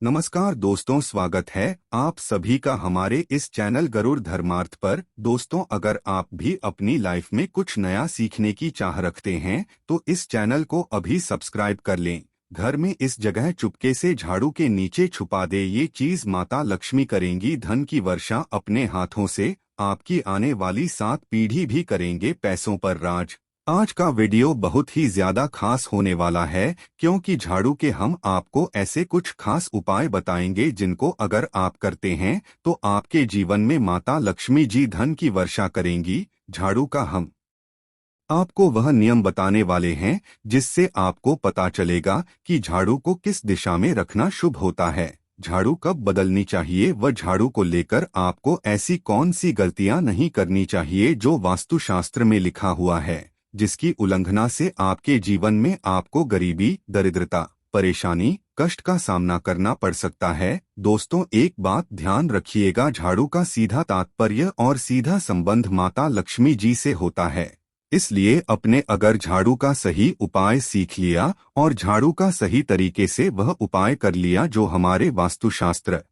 नमस्कार दोस्तों, स्वागत है आप सभी का हमारे इस चैनल गरुड़ धर्मार्थ पर। दोस्तों, अगर आप भी अपनी लाइफ में कुछ नया सीखने की चाह रखते हैं तो इस चैनल को अभी सब्सक्राइब कर लें। घर में इस जगह चुपके से झाड़ू के नीचे छुपा दे, ये चीज माता लक्ष्मी करेंगी धन की वर्षा अपने हाथों से। आपकी आने वाली 7 पीढ़ी भी करेंगे पैसों पर राज। आज का वीडियो बहुत ही ज्यादा खास होने वाला है, क्योंकि झाड़ू के हम आपको ऐसे कुछ खास उपाय बताएंगे जिनको अगर आप करते हैं तो आपके जीवन में माता लक्ष्मी जी धन की वर्षा करेंगी। झाड़ू का हम आपको वह नियम बताने वाले हैं जिससे आपको पता चलेगा कि झाड़ू को किस दिशा में रखना शुभ होता है, झाड़ू कब बदलनी चाहिए व झाड़ू को लेकर आपको ऐसी कौन सी गलतियां नहीं करनी चाहिए जो वास्तुशास्त्र में लिखा हुआ है, जिसकी उल्लंघना से आपके जीवन में आपको गरीबी, दरिद्रता, परेशानी, कष्ट का सामना करना पड़ सकता है। दोस्तों, एक बात ध्यान रखिएगा, झाड़ू का सीधा तात्पर्य और सीधा संबंध माता लक्ष्मी जी से होता है। इसलिए अपने अगर झाड़ू का सही उपाय सीख लिया और झाड़ू का सही तरीके से वह उपाय कर लिया जो हमारे वास्तुशास्त्र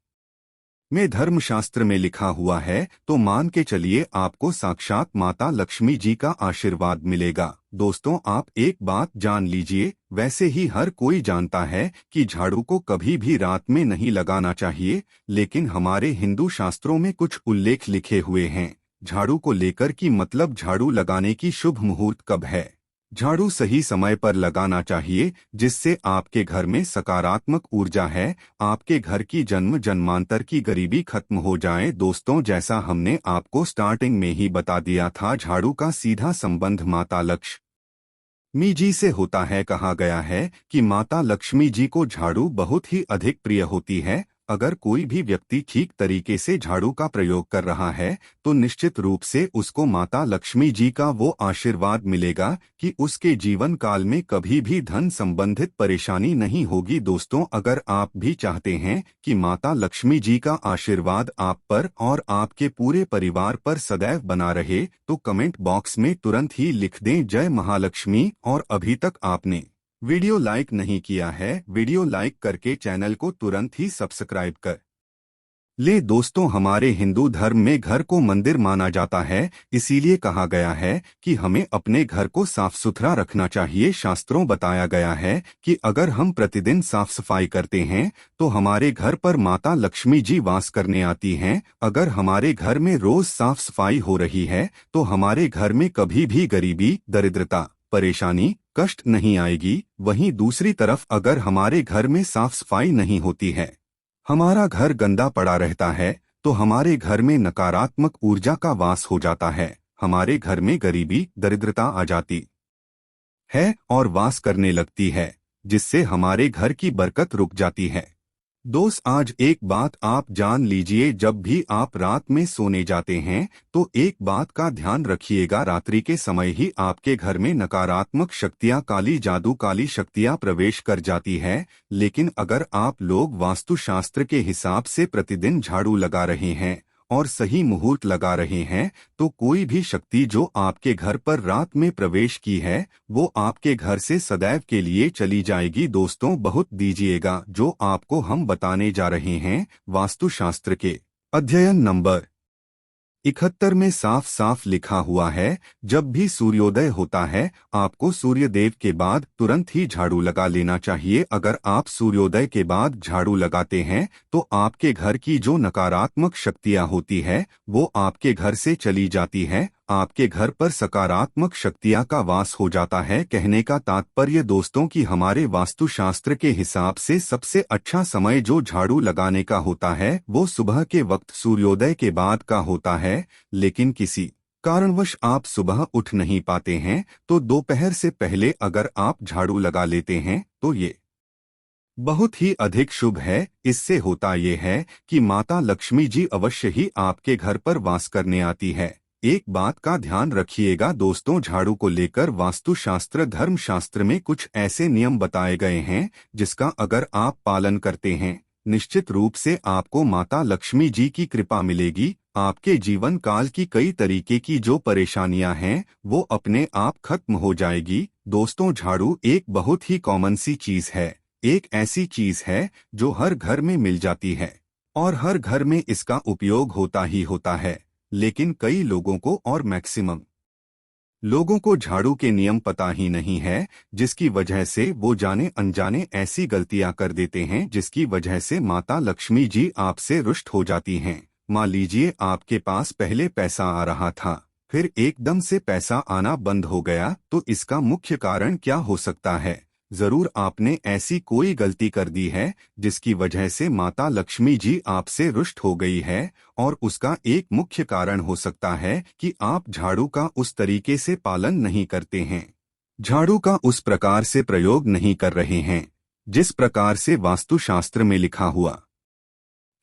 में, धर्मशास्त्र में लिखा हुआ है, तो मान के चलिए आपको साक्षात माता लक्ष्मी जी का आशीर्वाद मिलेगा। दोस्तों, आप एक बात जान लीजिए, वैसे ही हर कोई जानता है कि झाड़ू को कभी भी रात में नहीं लगाना चाहिए, लेकिन हमारे हिंदू शास्त्रों में कुछ उल्लेख लिखे हुए हैं झाड़ू को लेकर कि मतलब झाड़ू लगाने की शुभ मुहूर्त कब है। झाड़ू सही समय पर लगाना चाहिए जिससे आपके घर में सकारात्मक ऊर्जा है, आपके घर की जन्म जन्मांतर की गरीबी खत्म हो जाए। दोस्तों, जैसा हमने आपको स्टार्टिंग में ही बता दिया था, झाड़ू का सीधा संबंध माता लक्ष्मी जी से होता है। कहा गया है कि माता लक्ष्मी जी को झाड़ू बहुत ही अधिक प्रिय होती है। अगर कोई भी व्यक्ति ठीक तरीके से झाड़ू का प्रयोग कर रहा है तो निश्चित रूप से उसको माता लक्ष्मी जी का वो आशीर्वाद मिलेगा कि उसके जीवन काल में कभी भी धन संबंधित परेशानी नहीं होगी। दोस्तों, अगर आप भी चाहते हैं कि माता लक्ष्मी जी का आशीर्वाद आप पर और आपके पूरे परिवार पर सदैव बना रहे तो कमेंट बॉक्स में तुरंत ही लिख दें जय महालक्ष्मी। और अभी तक आपने वीडियो लाइक नहीं किया है, वीडियो लाइक करके चैनल को तुरंत ही सब्सक्राइब कर ले। दोस्तों, हमारे हिंदू धर्म में घर को मंदिर माना जाता है, इसीलिए कहा गया है कि हमें अपने घर को साफ सुथरा रखना चाहिए। शास्त्रों बताया गया है कि अगर हम प्रतिदिन साफ सफाई करते हैं तो हमारे घर पर माता लक्ष्मी जी वास करने आती हैं। अगर हमारे घर में रोज साफ सफाई हो रही है तो हमारे घर में कभी भी गरीबी, दरिद्रता, परेशानी, कष्ट नहीं आएगी। वहीं दूसरी तरफ अगर हमारे घर में साफ सफाई नहीं होती है, हमारा घर गंदा पड़ा रहता है, तो हमारे घर में नकारात्मक ऊर्जा का वास हो जाता है, हमारे घर में गरीबी, दरिद्रता आ जाती है और वास करने लगती है, जिससे हमारे घर की बरकत रुक जाती है। दोस्त, आज एक बात आप जान लीजिए, जब भी आप रात में सोने जाते हैं तो एक बात का ध्यान रखिएगा, रात्रि के समय ही आपके घर में नकारात्मक शक्तियां, काली जादू, काली शक्तियां प्रवेश कर जाती है। लेकिन अगर आप लोग वास्तुशास्त्र के हिसाब से प्रतिदिन झाड़ू लगा रहे हैं और सही मुहूर्त लगा रहे हैं तो कोई भी शक्ति जो आपके घर पर रात में प्रवेश की है वो आपके घर से सदैव के लिए चली जाएगी। दोस्तों, बहुत दीजिएगा, जो आपको हम बताने जा रहे हैं वास्तुशास्त्र के अध्ययन नंबर 71 में साफ साफ लिखा हुआ है, जब भी सूर्योदय होता है आपको सूर्यदेव के बाद तुरंत ही झाड़ू लगा लेना चाहिए। अगर आप सूर्योदय के बाद झाड़ू लगाते हैं तो आपके घर की जो नकारात्मक शक्तियां होती है वो आपके घर से चली जाती है, आपके घर पर सकारात्मक शक्तियां का वास हो जाता है। कहने का तात्पर्य दोस्तों कि हमारे वास्तुशास्त्र के हिसाब से सबसे अच्छा समय जो झाड़ू लगाने का होता है वो सुबह के वक्त सूर्योदय के बाद का होता है। लेकिन किसी कारणवश आप सुबह उठ नहीं पाते हैं तो दोपहर से पहले अगर आप झाड़ू लगा लेते हैं तो ये बहुत ही अधिक शुभ है। इससे होता ये है कि माता लक्ष्मी जी अवश्य ही आपके घर पर वास करने आती है। एक बात का ध्यान रखिएगा दोस्तों, झाड़ू को लेकर वास्तुशास्त्र, धर्मशास्त्र में कुछ ऐसे नियम बताए गए हैं जिसका अगर आप पालन करते हैं निश्चित रूप से आपको माता लक्ष्मी जी की कृपा मिलेगी। आपके जीवन काल की कई तरीके की जो परेशानियां हैं वो अपने आप खत्म हो जाएगी। दोस्तों, झाड़ू एक बहुत ही कॉमन सी चीज है, एक ऐसी चीज है जो हर घर में मिल जाती है और हर घर में इसका उपयोग होता ही होता है, लेकिन कई लोगों को और मैक्सिमम लोगों को झाड़ू के नियम पता ही नहीं है, जिसकी वजह से वो जाने अनजाने ऐसी गलतियां कर देते हैं जिसकी वजह से माता लक्ष्मी जी आपसे रुष्ट हो जाती हैं। मान लीजिए आपके पास पहले पैसा आ रहा था, फिर एकदम से पैसा आना बंद हो गया, तो इसका मुख्य कारण क्या हो सकता है? जरूर आपने ऐसी कोई गलती कर दी है जिसकी वजह से माता लक्ष्मी जी आपसे रुष्ट हो गई है, और उसका एक मुख्य कारण हो सकता है कि आप झाड़ू का उस तरीके से पालन नहीं करते हैं, झाड़ू का उस प्रकार से प्रयोग नहीं कर रहे हैं जिस प्रकार से वास्तुशास्त्र में लिखा हुआ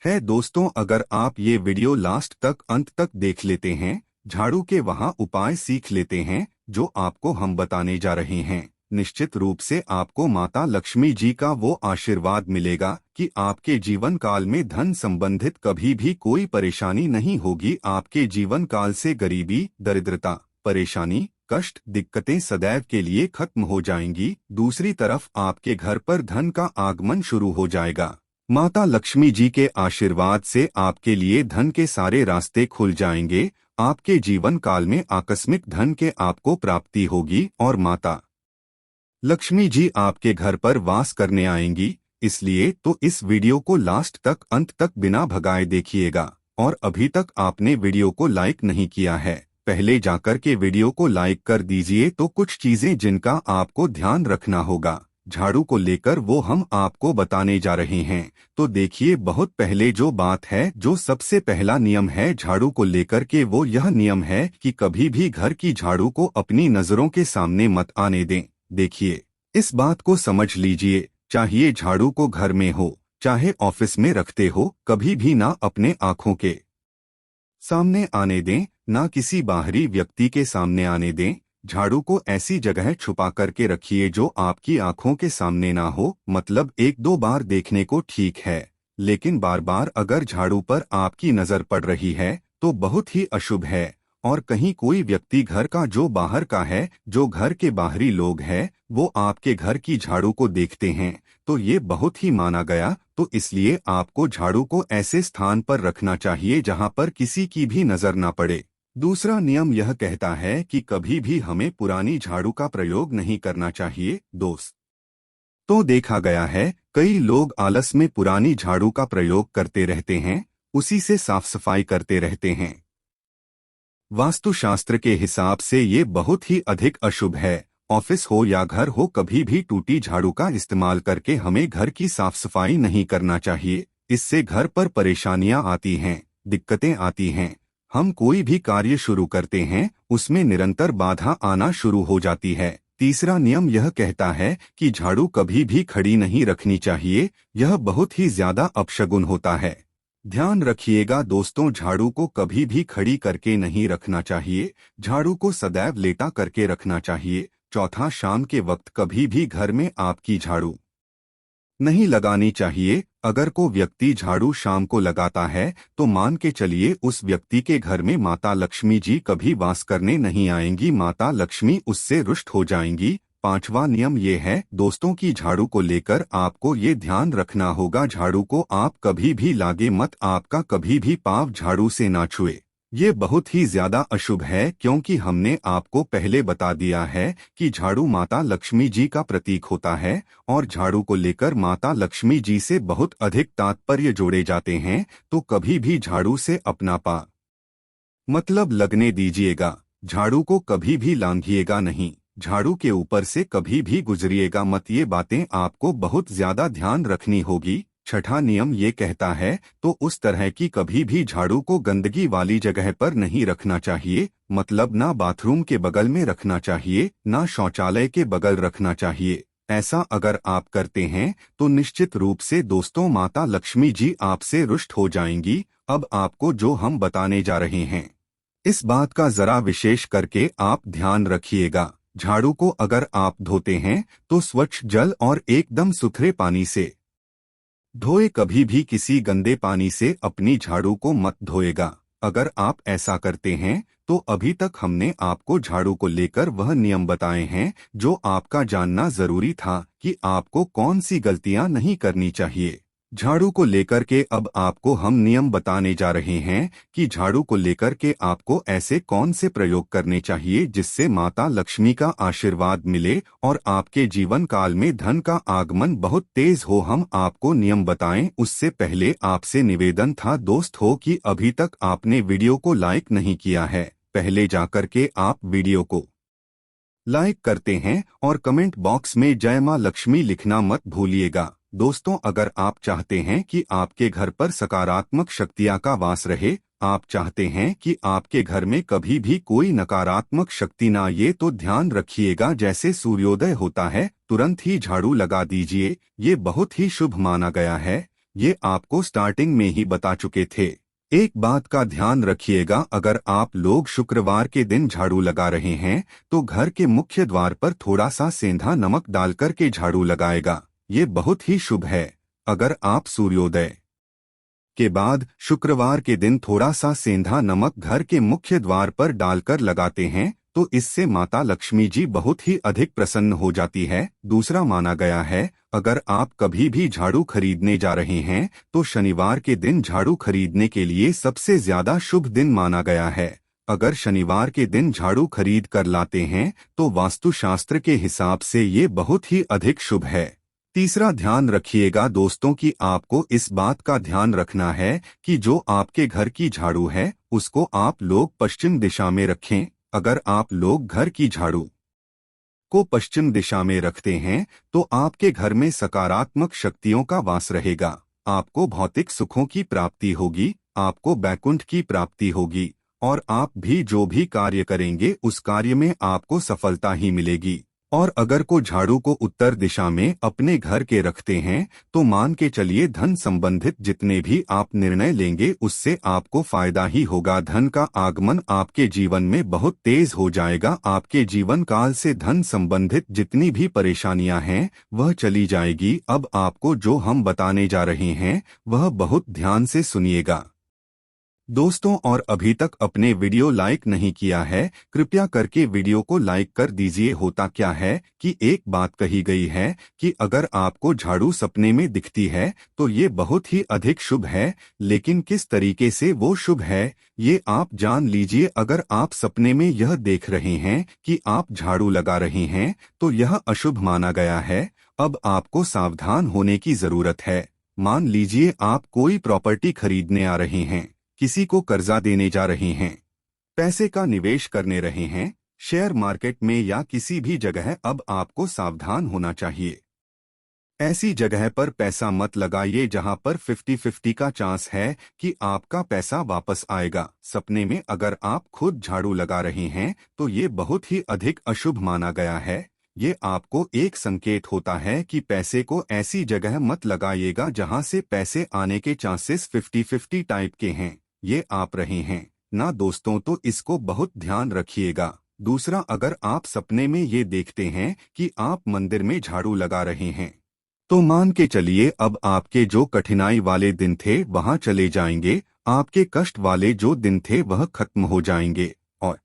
है। दोस्तों, अगर आप ये वीडियो लास्ट तक अंत तक देख लेते हैं, झाड़ू के वहां उपाय सीख लेते हैं जो आपको हम बताने जा रहे हैं, निश्चित रूप से आपको माता लक्ष्मी जी का वो आशीर्वाद मिलेगा कि आपके जीवन काल में धन संबंधित कभी भी कोई परेशानी नहीं होगी। आपके जीवन काल से गरीबी, दरिद्रता, परेशानी, कष्ट, दिक्कतें सदैव के लिए खत्म हो जाएंगी। दूसरी तरफ आपके घर पर धन का आगमन शुरू हो जाएगा। माता लक्ष्मी जी के आशीर्वाद से आपके लिए धन के सारे रास्ते खुल जाएंगे। आपके जीवन काल में आकस्मिक धन के आपको प्राप्ति होगी और माता लक्ष्मी जी आपके घर पर वास करने आएंगी। इसलिए तो इस वीडियो को लास्ट तक अंत तक बिना भगाए देखिएगा। और अभी तक आपने वीडियो को लाइक नहीं किया है, पहले जाकर के वीडियो को लाइक कर दीजिए। तो कुछ चीजें जिनका आपको ध्यान रखना होगा झाड़ू को लेकर, वो हम आपको बताने जा रहे हैं। तो देखिए, बहुत पहले जो बात है, जो सबसे पहला नियम है झाड़ू को लेकर के, वो यह नियम है कि कभी भी घर की झाड़ू को अपनी नजरों के सामने मत आने दें। देखिए, इस बात को समझ लीजिए, चाहे झाड़ू को घर में हो चाहे ऑफिस में रखते हो, कभी भी ना अपने आंखों के सामने आने दें, ना किसी बाहरी व्यक्ति के सामने आने दें। झाड़ू को ऐसी जगह छुपा करके रखिए जो आपकी आंखों के सामने ना हो। मतलब एक दो बार देखने को ठीक है, लेकिन बार बार अगर झाड़ू पर आपकी नजर पड़ रही है तो बहुत ही अशुभ है। और कहीं कोई व्यक्ति घर का जो बाहर का है, जो घर के बाहरी लोग हैं, वो आपके घर की झाड़ू को देखते हैं तो ये बहुत ही माना गया। तो इसलिए आपको झाड़ू को ऐसे स्थान पर रखना चाहिए जहां पर किसी की भी नजर ना पड़े। दूसरा नियम यह कहता है कि कभी भी हमें पुरानी झाड़ू का प्रयोग नहीं करना चाहिए। दोस्त, तो देखा गया है कई लोग आलस में पुरानी झाड़ू का प्रयोग करते रहते हैं, उसी से साफ सफाई करते रहते हैं। वास्तुशास्त्र के हिसाब से ये बहुत ही अधिक अशुभ है। ऑफिस हो या घर हो, कभी भी टूटी झाड़ू का इस्तेमाल करके हमें घर की साफ सफाई नहीं करना चाहिए। इससे घर पर परेशानियां आती हैं, दिक्कतें आती हैं। हम कोई भी कार्य शुरू करते हैं, उसमें निरंतर बाधा आना शुरू हो जाती है। तीसरा नियम यह कहता है कि झाड़ू कभी भी खड़ी नहीं रखनी चाहिए, यह बहुत ही ज्यादा अपशगुन होता है। ध्यान रखिएगा दोस्तों, झाड़ू को कभी भी खड़ी करके नहीं रखना चाहिए, झाड़ू को सदैव लेटा करके रखना चाहिए। चौथा, शाम के वक्त कभी भी घर में आपकी झाड़ू नहीं लगानी चाहिए। अगर कोई व्यक्ति झाड़ू शाम को लगाता है तो मान के चलिए उस व्यक्ति के घर में माता लक्ष्मी जी कभी वास करने नहीं आएंगी, माता लक्ष्मी उससे रुष्ट हो जाएंगी। पांचवा नियम ये है दोस्तों की झाड़ू को लेकर आपको ये ध्यान रखना होगा, झाड़ू को आप कभी भी लागे मत, आपका कभी भी पाँव झाड़ू से ना छुए। ये बहुत ही ज्यादा अशुभ है, क्योंकि हमने आपको पहले बता दिया है कि झाड़ू माता लक्ष्मी जी का प्रतीक होता है और झाड़ू को लेकर माता लक्ष्मी जी से बहुत अधिक तात्पर्य जोड़े जाते हैं। तो कभी भी झाड़ू से अपना मतलब लगने दीजिएगा, झाड़ू को कभी भी लांघिएगा नहीं, झाड़ू के ऊपर से कभी भी गुजरिएगा मत। ये बातें आपको बहुत ज्यादा ध्यान रखनी होगी। छठा नियम ये कहता है तो उस तरह की कभी भी झाड़ू को गंदगी वाली जगह पर नहीं रखना चाहिए। मतलब ना बाथरूम के बगल में रखना चाहिए, ना शौचालय के बगल रखना चाहिए। ऐसा अगर आप करते हैं तो निश्चित रूप से दोस्तों माता लक्ष्मी जी आपसे रुष्ट हो जाएंगी। अब आपको जो हम बताने जा रहे हैं, इस बात का जरा विशेष करके आप ध्यान रखिएगा। झाड़ू को अगर आप धोते हैं तो स्वच्छ जल और एकदम सुथरे पानी से धोए, कभी भी किसी गंदे पानी से अपनी झाड़ू को मत धोएगा। अगर आप ऐसा करते हैं तो अभी तक हमने आपको झाड़ू को लेकर वह नियम बताए हैं जो आपका जानना जरूरी था कि आपको कौन सी गलतियां नहीं करनी चाहिए। झाड़ू को लेकर के अब आपको हम नियम बताने जा रहे हैं कि झाड़ू को लेकर के आपको ऐसे कौन से प्रयोग करने चाहिए जिससे माता लक्ष्मी का आशीर्वाद मिले और आपके जीवन काल में धन का आगमन बहुत तेज हो। हम आपको नियम बताएं उससे पहले आपसे निवेदन था दोस्त हो कि अभी तक आपने वीडियो को लाइक नहीं किया है, पहले जाकर के आप वीडियो को लाइक करते हैं और कमेंट बॉक्स में जय मां लक्ष्मी लिखना मत भूलिएगा। दोस्तों, अगर आप चाहते हैं कि आपके घर पर सकारात्मक शक्तियां का वास रहे, आप चाहते हैं कि आपके घर में कभी भी कोई नकारात्मक शक्ति ना आए, तो ध्यान रखिएगा जैसे सूर्योदय होता है तुरंत ही झाड़ू लगा दीजिए। ये बहुत ही शुभ माना गया है। ये आपको स्टार्टिंग में ही बता चुके थे। एक बात का ध्यान रखिएगा, अगर आप लोग शुक्रवार के दिन झाड़ू लगा रहे हैं तो घर के मुख्य द्वार पर थोड़ा सा सेंधा नमक डालकर के झाड़ू लगाएगा। ये बहुत ही शुभ है। अगर आप सूर्योदय के बाद शुक्रवार के दिन थोड़ा सा सेंधा नमक घर के मुख्य द्वार पर डालकर लगाते हैं तो इससे माता लक्ष्मी जी बहुत ही अधिक प्रसन्न हो जाती है। दूसरा माना गया है, अगर आप कभी भी झाड़ू खरीदने जा रहे हैं तो शनिवार के दिन झाड़ू खरीदने के लिए सबसे ज्यादा शुभ दिन माना गया है। अगर शनिवार के दिन झाड़ू खरीद कर लाते हैं तो वास्तुशास्त्र के हिसाब से ये बहुत ही अधिक शुभ है। तीसरा ध्यान रखिएगा दोस्तों कि आपको इस बात का ध्यान रखना है कि जो आपके घर की झाड़ू है उसको आप लोग पश्चिम दिशा में रखें। अगर आप लोग घर की झाड़ू को पश्चिम दिशा में रखते हैं तो आपके घर में सकारात्मक शक्तियों का वास रहेगा। आपको भौतिक सुखों की प्राप्ति होगी, आपको बैकुंठ की प्राप्ति होगी और आप भी जो भी कार्य करेंगे उस कार्य में आपको सफलता ही मिलेगी। और अगर को झाड़ू को उत्तर दिशा में अपने घर के रखते हैं तो मान के चलिए धन संबंधित जितने भी आप निर्णय लेंगे उससे आपको फायदा ही होगा। धन का आगमन आपके जीवन में बहुत तेज हो जाएगा। आपके जीवन काल से धन संबंधित जितनी भी परेशानियां हैं वह चली जाएगी। अब आपको जो हम बताने जा रहे हैं वह बहुत ध्यान से सुनिएगा दोस्तों, और अभी तक अपने वीडियो लाइक नहीं किया है कृपया करके वीडियो को लाइक कर दीजिए। होता क्या है कि एक बात कही गई है कि अगर आपको झाड़ू सपने में दिखती है तो ये बहुत ही अधिक शुभ है, लेकिन किस तरीके से वो शुभ है ये आप जान लीजिए। अगर आप सपने में यह देख रहे हैं कि आप झाड़ू लगा रहे हैं तो यह अशुभ माना गया है। अब आपको सावधान होने की जरूरत है। मान लीजिए आप कोई प्रॉपर्टी खरीदने आ रहे हैं, किसी को कर्जा देने जा रहे हैं, पैसे का निवेश करने रहे हैं शेयर मार्केट में या किसी भी जगह, अब आपको सावधान होना चाहिए। ऐसी जगह पर पैसा मत लगाइए जहां पर 50-50 का चांस है कि आपका पैसा वापस आएगा। सपने में अगर आप खुद झाड़ू लगा रहे हैं तो ये बहुत ही अधिक अशुभ माना गया है। ये आपको एक संकेत होता है कि पैसे को ऐसी जगह मत लगाइएगा जहां से पैसे आने के चांसेस 50-50 टाइप के हैं। ये आप रहे हैं ना दोस्तों, तो इसको बहुत ध्यान रखिएगा। दूसरा, अगर आप सपने में ये देखते हैं कि आप मंदिर में झाड़ू लगा रहे हैं तो मान के चलिए अब आपके जो कठिनाई वाले दिन थे वहां चले जाएंगे, आपके कष्ट वाले जो दिन थे वह खत्म हो जाएंगे और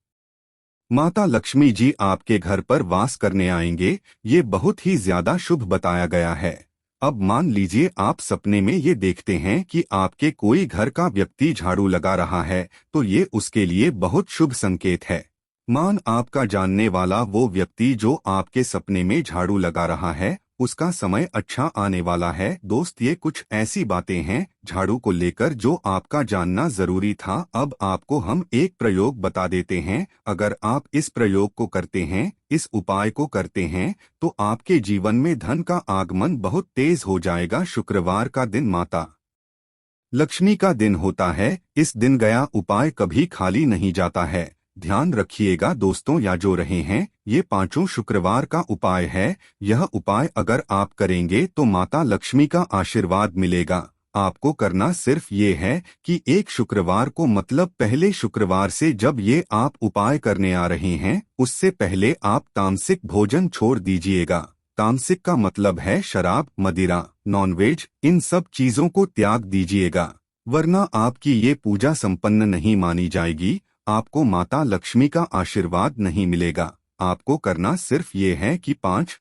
माता लक्ष्मी जी आपके घर पर वास करने आएंगे। ये बहुत ही ज्यादा शुभ बताया गया है। अब मान लीजिए आप सपने में ये देखते हैं कि आपके कोई घर का व्यक्ति झाड़ू लगा रहा है तो ये उसके लिए बहुत शुभ संकेत है। मान आपका जानने वाला वो व्यक्ति जो आपके सपने में झाड़ू लगा रहा है उसका समय अच्छा आने वाला है। दोस्त, ये कुछ ऐसी बातें हैं झाड़ू को लेकर जो आपका जानना जरूरी था। अब आपको हम एक प्रयोग बता देते हैं। अगर आप इस प्रयोग को करते हैं, इस उपाय को करते हैं तो आपके जीवन में धन का आगमन बहुत तेज हो जाएगा। शुक्रवार का दिन माता लक्ष्मी का दिन होता है। इस दिन गया उपाय कभी खाली नहीं जाता है। ध्यान रखिएगा दोस्तों, या जो रहे हैं ये पांचों शुक्रवार का उपाय है। यह उपाय अगर आप करेंगे तो माता लक्ष्मी का आशीर्वाद मिलेगा। आपको करना सिर्फ ये है कि एक शुक्रवार को, मतलब पहले शुक्रवार से जब ये आप उपाय करने आ रहे हैं उससे पहले आप तामसिक भोजन छोड़ दीजिएगा। तामसिक का मतलब है शराब, मदिरा, नॉनवेज, इन सब चीजों को त्याग दीजिएगा। वरना आपकी ये पूजा संपन्न नहीं मानी जाएगी। आपको माता लक्ष्मी का आशीर्वाद नहीं मिलेगा। आपको करना सिर्फ ये है कि 5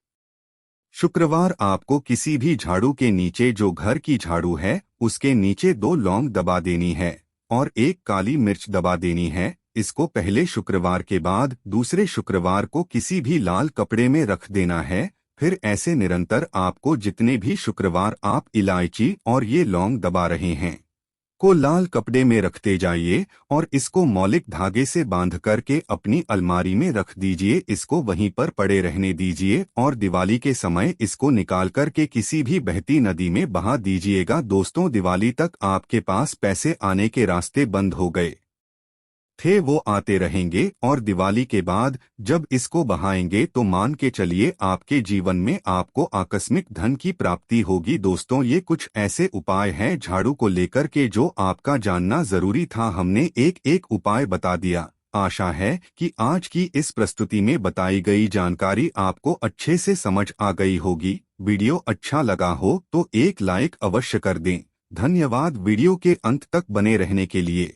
शुक्रवार आपको किसी भी झाड़ू के नीचे, जो घर की झाड़ू है उसके नीचे 2 लौंग दबा देनी है और 1 काली मिर्च दबा देनी है। इसको पहले शुक्रवार के बाद दूसरे शुक्रवार को किसी भी लाल कपड़े में रख देना है। फिर ऐसे निरंतर आपको जितने भी शुक्रवार आप इलायची और ये लौंग दबा रहे हैं को लाल कपड़े में रखते जाइए और इसको मौलिक धागे से बांध करके अपनी अलमारी में रख दीजिए। इसको वहीं पर पड़े रहने दीजिए और दिवाली के समय इसको निकाल करके किसी भी बहती नदी में बहा दीजिएगा। दोस्तों, दिवाली तक आपके पास पैसे आने के रास्ते बंद हो गए थे, वो आते रहेंगे और दिवाली के बाद जब इसको बहाएंगे तो मान के चलिए आपके जीवन में आपको आकस्मिक धन की प्राप्ति होगी। दोस्तों, ये कुछ ऐसे उपाय हैं झाड़ू को लेकर के जो आपका जानना जरूरी था। हमने एक एक उपाय बता दिया। आशा है कि आज की इस प्रस्तुति में बताई गई जानकारी आपको अच्छे से समझ आ गई होगी। वीडियो अच्छा लगा हो तो एक लाइक अवश्य कर दें। धन्यवाद वीडियो के अंत तक बने रहने के लिए।